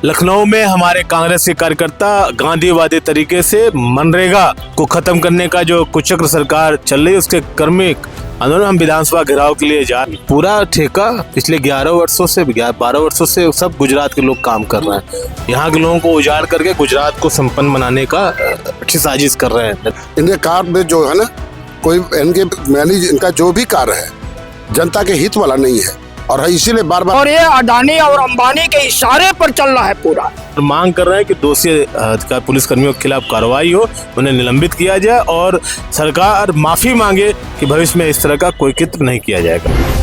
लखनऊ में हमारे कांग्रेस के कार्यकर्ता गांधीवादी तरीके से मनरेगा को खत्म करने का जो कुचक्र सरकार चल रही है उसके क्रमिक आंदोलन हम विधानसभा घेराव के लिए जा पूरा ठेका पिछले 12 वर्षों से सब गुजरात के लोग काम कर रहे हैं। यहाँ के लोगों को उजाड़ करके गुजरात को संपन्न बनाने का अच्छी साजिश कर रहे हैं। इनके कार्य में जो है ना, कोई इनका जो भी कार्य है जनता के हित वाला नहीं है और इसीलिए बार बार और ये अडानी और अंबानी के इशारे पर चल रहा है पूरा। मांग कर रहे हैं कि दोषी पुलिस कर्मियों के खिलाफ कार्रवाई हो, उन्हें निलंबित किया जाए और सरकार माफी मांगे कि भविष्य में इस तरह का कोई कृत्य नहीं किया जाएगा।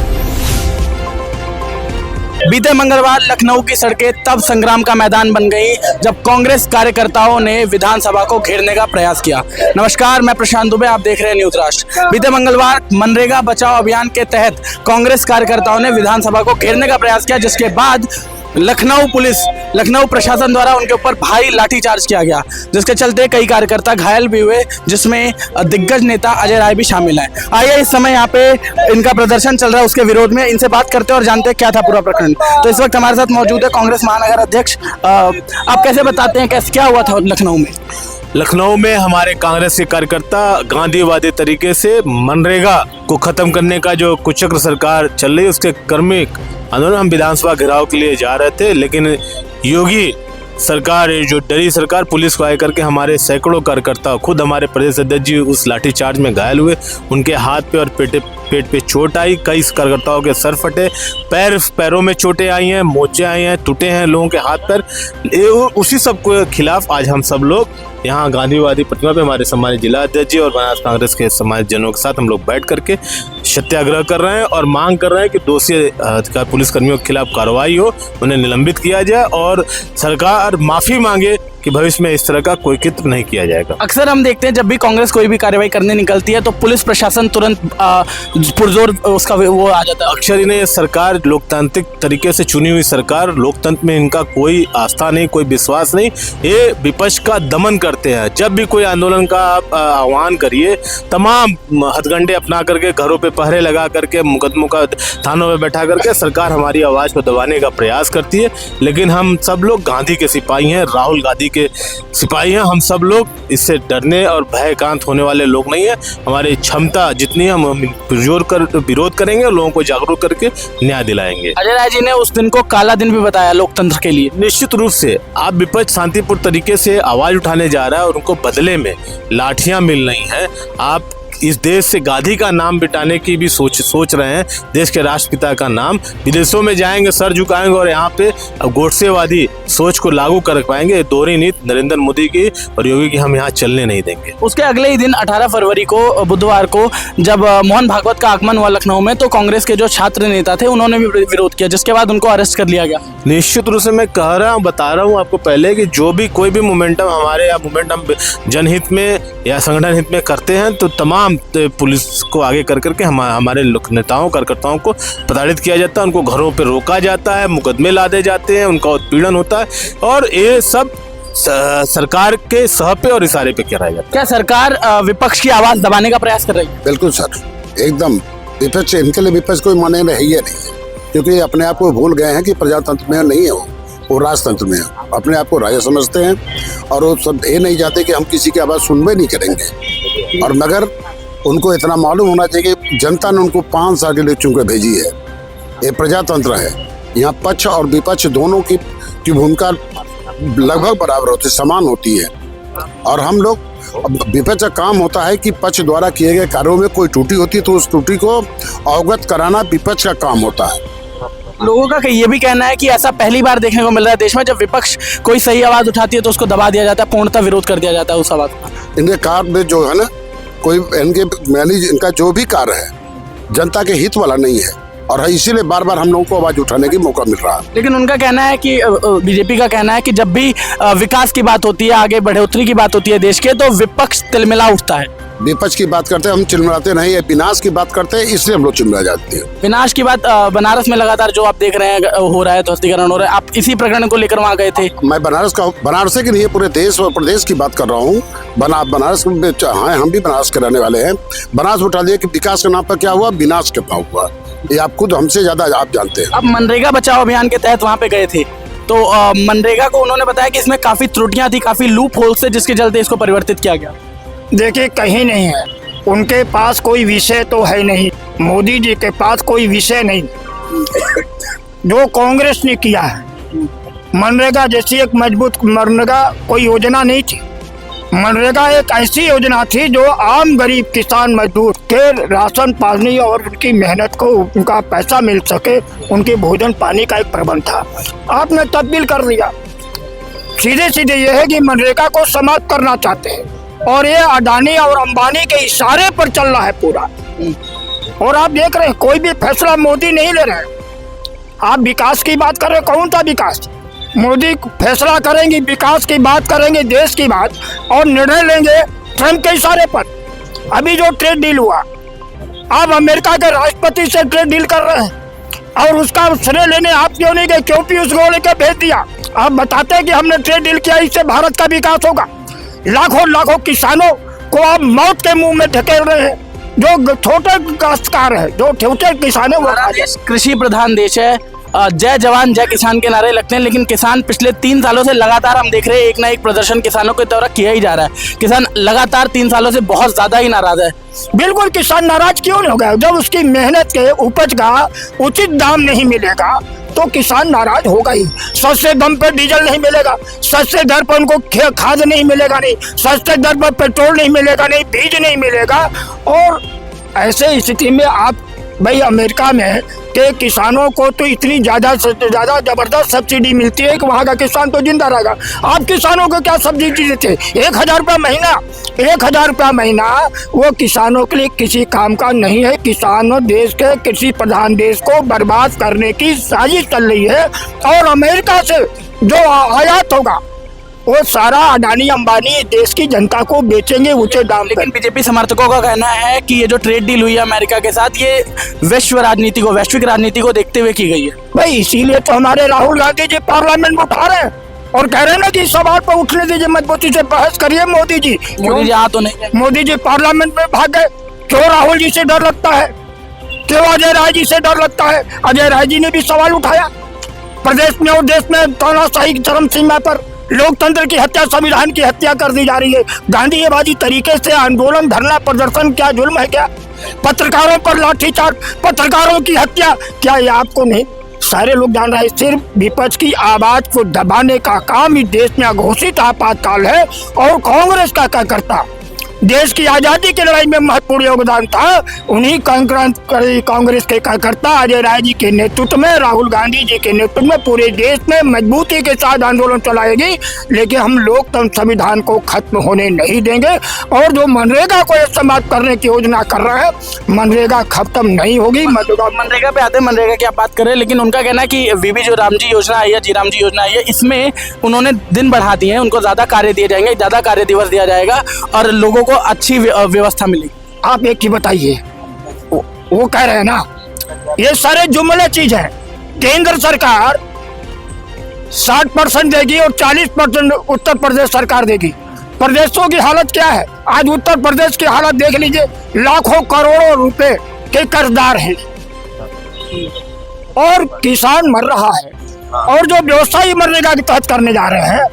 बीते मंगलवार लखनऊ की सड़कें तब संग्राम का मैदान बन गई जब कांग्रेस कार्यकर्ताओं ने विधानसभा को घेरने का प्रयास किया। नमस्कार, मैं प्रशांत दुबे, आप देख रहे हैं न्यूज राष्ट्र। बीते मंगलवार मनरेगा बचाओ अभियान के तहत कांग्रेस कार्यकर्ताओं ने विधानसभा को घेरने का प्रयास किया, जिसके बाद लखनऊ प्रशासन द्वारा उनके ऊपर भारी लाठीचार्ज किया गया, जिसके चलते कई कार्यकर्ता घायल भी हुए, जिसमें दिग्गज नेता अजय राय भी शामिल हैं। आइए इस समय यहाँ पे इनका प्रदर्शन चल रहा है उसके विरोध में, इनसे बात करते हैं और जानते हैं क्या था पूरा प्रकरण। तो इस वक्त हमारे साथ मौजूद है कांग्रेस महानगर अध्यक्ष। आप कैसे बताते हैं कैसे क्या हुआ था लखनऊ में? लखनऊ में हमारे कांग्रेस के कार्यकर्ता गांधीवादी तरीके से मनरेगा को खत्म करने का जो कुचक्र सरकार चल रही है उसके क्रमिक आंदोलन हम विधानसभा घेराव के लिए जा रहे थे, लेकिन योगी सरकार जो डरी सरकार पुलिस को आए करके हमारे सैकड़ों कार्यकर्ता, खुद हमारे प्रदेश अध्यक्ष जी उस लाठीचार्ज में घायल हुए। उनके हाथ पे और पेट पे चोट आई, कई कार्यकर्ताओं के सर फटे, पैरों में चोटें आई हैं, मोचे आए हैं, टूटे हैं लोगों के हाथ पैर। उसी सब के खिलाफ आज हम सब लोग यहाँ गांधीवादी प्रतिमा पे हमारे सम्मानित जिला अध्यक्ष जी और बनारस कांग्रेस के सम्मानित जनों के साथ हम लोग बैठ करके सत्याग्रह कर रहे हैं और मांग कर रहे हैं कि दोषी पुलिस कर्मियों के खिलाफ कार्रवाई हो, उन्हें निलंबित किया जाए और सरकार माफी मांगे कि भविष्य में इस तरह का कोई कृत्य नहीं किया जाएगा। अक्सर हम देखते हैं जब भी कांग्रेस कोई भी कार्रवाई करने निकलती है तो पुलिस प्रशासन तुरंत पुरजोर उसका वो आ जाता है। अक्सर इन्हें सरकार लोकतांत्रिक तरीके से चुनी हुई सरकार, लोकतंत्र में इनका कोई आस्था नहीं, कोई विश्वास नहीं, ये विपक्ष का दमन करते हैं। जब भी कोई आंदोलन का आह्वान करिए, तमाम हथकंडे अपना करके घरों पे पहरे लगा करके मुकदमों का थानों में बैठा करके सरकार हमारी आवाज को दबाने का प्रयास करती है। लेकिन हम सब लोग गांधी के सिपाही हैं, राहुल गांधी के सिपाही हैं। हम सब लोग इससे डरने और भयकांत होने वाले लोग नहीं हैं। हमारी क्षमता जितनी हम विरोध करेंगे, लोगों को जागरूक करके न्याय दिलाएंगे। अजय राय जी ने उस दिन को काला दिन भी बताया लोकतंत्र के लिए। निश्चित रूप से आप विपक्ष शांतिपूर्ण तरीके से आवाज उठाने जा रहा है और उनको बदले में लाठियां मिल रही हैं। आप इस देश से गांधी का नाम मिटाने की भी सोच रहे हैं, देश के राष्ट्रपिता का नाम। विदेशों में जाएंगे, सर झुकाएंगे और यहाँ पे गोडसेवादी सोच को लागू कर पाएंगे। दोहरी नीति नरेंद्र मोदी की और योगी की हम यहाँ चलने नहीं देंगे। उसके अगले ही दिन 18 फरवरी को बुधवार को जब मोहन भागवत का आगमन हुआ लखनऊ में, तो कांग्रेस के जो छात्र नेता थे उन्होंने भी विरोध किया, जिसके बाद उनको अरेस्ट कर लिया गया। निश्चित रूप से मैं बता रहा हूँ आपको पहले कि जो भी कोई भी मोमेंटम हमारे या मोमेंटम जनहित में या संगठन हित में करते हैं तो तमाम पुलिस को आगे कर करके हमारे नेताओं कार्यकर्ताओं को प्रताड़ित किया जाता है, उनको घरों पे रोका जाता है, मुकदमे लादे जाते हैं, उनका उत्पीड़न होता है और ये सब सरकार के सह पे और इशारे पे कराया जाता है। क्या सरकार विपक्ष की आवाज दबाने का प्रयास कर रही है? बिल्कुल सर, एकदम विपक्ष, इनके लिए विपक्ष कोई माने नहीं है, क्योंकि अपने आप को भूल गए हैं कि प्रजातंत्र में नहीं है, वो राजतंत्र में है। अपने आप को राजा समझते हैं और वो सब ये नहीं चाहते कि हम किसी की आवाज़ सुनबे नहीं करेंगे। और मगर उनको इतना मालूम होना चाहिए कि जनता ने उनको 5 साल के लिए चुन कर भेजी है। ये प्रजातंत्र है, यहाँ पक्ष और विपक्ष दोनों की भूमिका लगभग बराबर होती, समान होती है। और हम लोग, विपक्ष का काम होता है कि पक्ष द्वारा किए गए कार्यों में कोई त्रुटि होती है तो उस त्रुटि को अवगत कराना विपक्ष का काम होता है। लोगों का ये भी कहना है कि ऐसा पहली बार देखने को मिल रहा है देश में, जब विपक्ष कोई सही आवाज उठाती है तो उसको दबा दिया जाता है, पूर्णतः विरोध कर दिया जाता है उस आवाज का। इनके कार्य में जो है ना, कोई इनका जो भी कार्य है जनता के हित वाला नहीं है और इसीलिए बार बार हम लोगों को आवाज उठाने की मौका मिल रहा है। लेकिन उनका कहना है कि बीजेपी का कहना है कि जब भी विकास की बात होती है, आगे बढ़ोतरी की बात होती है देश के, तो विपक्ष तिलमिला उठता है। विपक्ष की बात करते हैं, हम चिलमिलाते नहीं है, विनाश की बात करते हैं, इसलिए हम लोग चिलमिला जाते हैं। विनाश की बात बनारस में लगातार जो आप देख रहे हैं हो रहा है, ध्वस्तीकरण हो रहा है, आप इसी प्रकरण को लेकर वहाँ गए थे? मैं बनारस की नहीं है, पूरे देश और प्रदेश की बात कर रहा हूँ। बनारस में हाँ, हम भी बनारस के रहने वाले हैं। बनारस उठा दिया कि विकास के नाम पर क्या हुआ, विनाश कितना हुआ, ये आप खुद हमसे ज्यादा आप जानते हैं। अब मनरेगा बचाओ अभियान के तहत वहाँ पे गए थे, तो मनरेगा को उन्होंने बताया कि इसमें काफ़ी त्रुटियां थी, काफ़ी लूप होल्स थे, जिसके चलते इसको परिवर्तित किया गया। देखिए, कहीं नहीं है, उनके पास कोई विषय तो है नहीं, मोदी जी के पास कोई विषय नहीं। जो कांग्रेस ने किया है, मनरेगा जैसी एक मजबूत मनरेगा कोई योजना नहीं थी। मनरेगा एक ऐसी योजना थी जो आम गरीब किसान मजदूर के राशन पानी और उनकी मेहनत को उनका पैसा मिल सके, उनके भोजन पानी का एक प्रबंध था। आपने तब्दील कर दिया। सीधे सीधे ये है कि मनरेगा को समाप्त करना चाहते हैं और ये अडानी और अंबानी के इशारे पर चल रहा है पूरा। और आप देख रहे हैं कोई भी फैसला मोदी नहीं ले रहे। आप विकास की बात कर रहे हैं, कौन सा विकास? मोदी फैसला करेंगे, विकास की बात करेंगे, देश की बात, और निर्णय लेंगे ट्रम्प के इशारे पर। अभी जो ट्रेड डील हुआ, आप अमेरिका के राष्ट्रपति से ट्रेड डील कर रहे हैं और उसका श्रेय लेने आप क्यों नहीं गए? क्यों पीयूष गोयल को भेज दिया? आप बताते हैं कि हमने ट्रेड डील किया, इससे भारत का विकास होगा। लाखों लाखों किसानों को आप मौत के मुंह में ढकेल रहे हैं। जो छोटे काश्तकार है, जो छोटे किसान है, वो कृषि प्रधान देश है, जय जवान जय किसान के नारे लगते हैं, लेकिन किसान पिछले 3 सालों से लगातार हम देख रहे हैं एक ना एक प्रदर्शन किसानों के द्वारा किया ही जा रहा है। किसान लगातार 3 सालों से बहुत ज्यादा ही नाराज है। बिल्कुल, किसान नाराज क्यों नहीं होगा? जब उसकी मेहनत के उपज का उचित दाम नहीं मिलेगा तो किसान नाराज होगा ही। सस्ते दाम पर डीजल नहीं मिलेगा, सस्ते दर पर उनको खाद नहीं मिलेगा, नहीं सस्ते दर पर पेट्रोल नहीं मिलेगा, नहीं बीज नहीं मिलेगा। और ऐसे स्थिति में आप भाई, अमेरिका में के किसानों को तो इतनी ज़्यादा ज़बरदस्त सब्सिडी मिलती है कि वहाँ का किसान तो जिंदा रहेगा। आप किसानों को क्या सब्सिडी देते? 1,000 रुपया महीना, 1,000 रुपया महीना वो किसानों के लिए किसी काम का नहीं है। किसानों देश के कृषि प्रधान देश को बर्बाद करने की साजिश चल रही है। और अमेरिका से जो आयात होगा वो सारा अडानी अंबानी देश की जनता को बेचेंगे ऊंचे दाम। लेकिन बीजेपी समर्थकों का कहना है कि ये जो ट्रेड डील हुई है अमेरिका के साथ, ये वैश्विक राजनीति को देखते हुए की गई है। भाई, इसीलिए तो हमारे राहुल गांधी जी पार्लियामेंट में उठा रहे हैं और कह रहे हैं ना कि सवाल पर उठने दीजिए, मजबूती से बहस करिए मोदी जी। मोदी जी आ तो नहीं, मोदी जी पार्लियामेंट में भाग गए। क्यों राहुल जी से डर लगता है? क्यों अजय राय जी से डर लगता है? अजय राय जी ने भी सवाल उठाया। प्रदेश में और देश में तानाशाही चरम सीमा पर लोकतंत्र की हत्या, संविधान की हत्या कर दी जा रही है। गांधीवादी तरीके से आंदोलन, धरना प्रदर्शन क्या जुल्म है? क्या पत्रकारों पर लाठीचार्ज, पत्रकारों की हत्या, क्या ये आपको नहीं? सारे लोग जान रहे हैं। सिर्फ विपक्ष की आवाज को दबाने का काम इस देश में अघोषित आपातकाल है। और कांग्रेस का क्या करता? देश की आजादी की लड़ाई में महत्वपूर्ण योगदान था। उन्हीं कांग्रेस के कार्यकर्ता अजय राय जी के नेतृत्व में, राहुल गांधी जी के नेतृत्व में पूरे देश में मजबूती के साथ आंदोलन चलाएगी। लेकिन हम लोकतंत्र संविधान को खत्म होने नहीं देंगे। और जो मनरेगा को समाप्त करने की योजना कर रहे हैं, मनरेगा खत्म नहीं होगी। मनरेगा पे आते हैं, मनरेगा की आप बात करें, लेकिन उनका कहना है कि वीबी जो रामजी योजना आई है, जी रामजी योजना आई है, इसमें उन्होंने दिन बढ़ा दिए हैं, उनको ज्यादा कार्य दिए जाएंगे, ज्यादा कार्य दिवस दिया जाएगा और लोगों को अच्छी व्यवस्था मिलेगी। आप एक ही बताइए, वो कह रहे हैं ना, ये सारे जुमले चीज है। केंद्र सरकार 60% देगी और 40% उत्तर प्रदेश सरकार देगी। प्रदेशों की हालत क्या है? आज उत्तर प्रदेश की हालत देख लीजिए, लाखों करोड़ों रुपए के कर्जदार हैं और किसान मर रहा है। और जो व्यवसायी मनरेगा के तहत करने जा रहे हैं,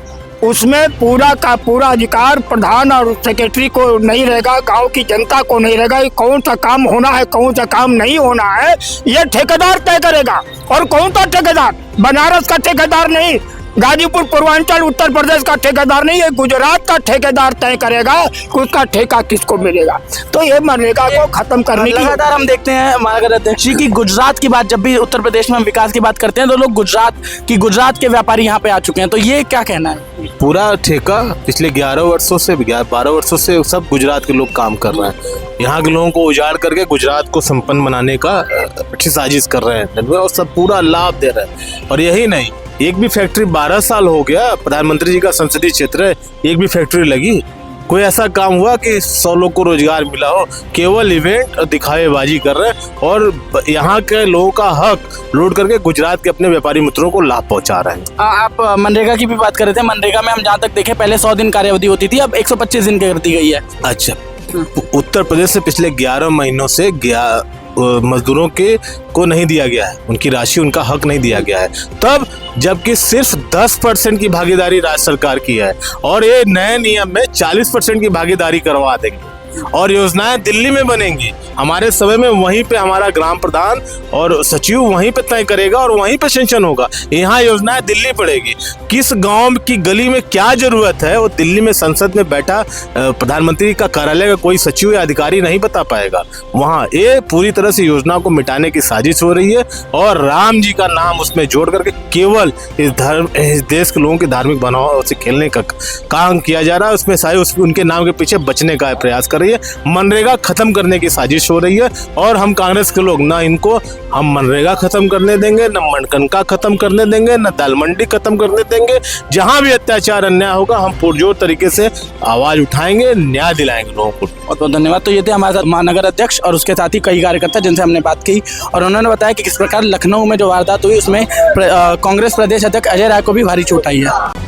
उसमें पूरा का पूरा अधिकार प्रधान और सेक्रेटरी को नहीं रहेगा, गांव की जनता को नहीं रहेगा। कौन सा काम होना है, कौन सा काम नहीं होना है, ये ठेकेदार तय करेगा। और कौन सा ठेकेदार? बनारस का ठेकेदार नहीं, गाजीपुर पूर्वांचल उत्तर प्रदेश का ठेकेदार नहीं, ये गुजरात का ठेकेदार तय करेगा कि उसका ठेका किसको मिलेगा। तो ये मनरेगा को खत्म करने की लगातार हम देखते हैं महानगर अध्यक्ष जी की गुजरात की बात, जब भी उत्तर प्रदेश में हम विकास की बात करते हैं तो लोग गुजरात के व्यापारी यहाँ पे आ चुके हैं। तो ये क्या कहना है? पूरा ठेका पिछले 12 वर्षों से सब गुजरात के लोग काम कर रहे हैं। यहाँ के लोगों को उजाड़ करके गुजरात को संपन्न बनाने का अच्छी साजिश कर रहे हैं और सब पूरा लाभ दे रहे हैं। और यही नहीं, एक भी फैक्ट्री 12 साल हो गया, प्रधानमंत्री जी का संसदीय क्षेत्र है, एक भी फैक्ट्री लगी? कोई ऐसा काम हुआ कि 100 लोग को रोजगार मिला हो? केवल इवेंट और दिखावेबाजी कर रहे हैं और यहाँ के लोगों का हक लूट करके गुजरात के अपने व्यापारी मित्रों को लाभ पहुंचा रहे हैं। आप मनरेगा की भी बात कर रहे थे। मनरेगा में हम जहाँ तक देखें पहले 100 दिन कार्यावधि होती थी, अब 125 दिन कर दी गई है। अच्छा, उत्तर प्रदेश से पिछले 11 महीनों से मजदूरों के को नहीं दिया गया है, उनकी राशि, उनका हक नहीं दिया गया है। तब जबकि सिर्फ 10% की भागीदारी राज्य सरकार की है और ये नए नियम में 40% की भागीदारी करवा देंगे और योजनाएं दिल्ली में बनेंगी। हमारे समय में वहीं पे हमारा ग्राम प्रधान और सचिव वहीं पे तय करेगा और वहीं पे सेंक्शन होगा। यहाँ योजनाएं दिल्ली पड़ेगी। किस गांव की गली में क्या जरूरत है वो दिल्ली में संसद में बैठा प्रधानमंत्री का कार्यालय का कोई सचिव या अधिकारी नहीं बता पाएगा। वहाँ ये पूरी तरह से योजना को मिटाने की साजिश हो रही है और राम जी का नाम उसमें जोड़ करके केवल इस देश के लोगों की धार्मिक भावनाओं से खेलने का काम किया जा रहा है। उसमें सारे उनके नाम के पीछे बचने का प्रयास कर रही है। मनरेगा खत्म करने की साजिश हो रही है और हम कांग्रेस के लोग ना इनको हम मनरेगा खत्म करने देंगे, न मनकनका खत्म करने देंगे, न दाल मंडी खत्म करने देंगे। जहां भी अत्याचार अन्याय होगा हम पुरजोर तरीके से आवाज उठाएंगे, न्याय दिलाएंगे लोगों को। बहुत बहुत धन्यवाद। तो ये थे हमारे साथ महानगर अध्यक्ष और उसके साथ ही कई कार्यकर्ता जिनसे हमने बात की और उन्होंने बताया कि किस प्रकार लखनऊ में जो वारदात हुई उसमें कांग्रेस प्रदेश अध्यक्ष अजय राय को भी भारी चोट आई है।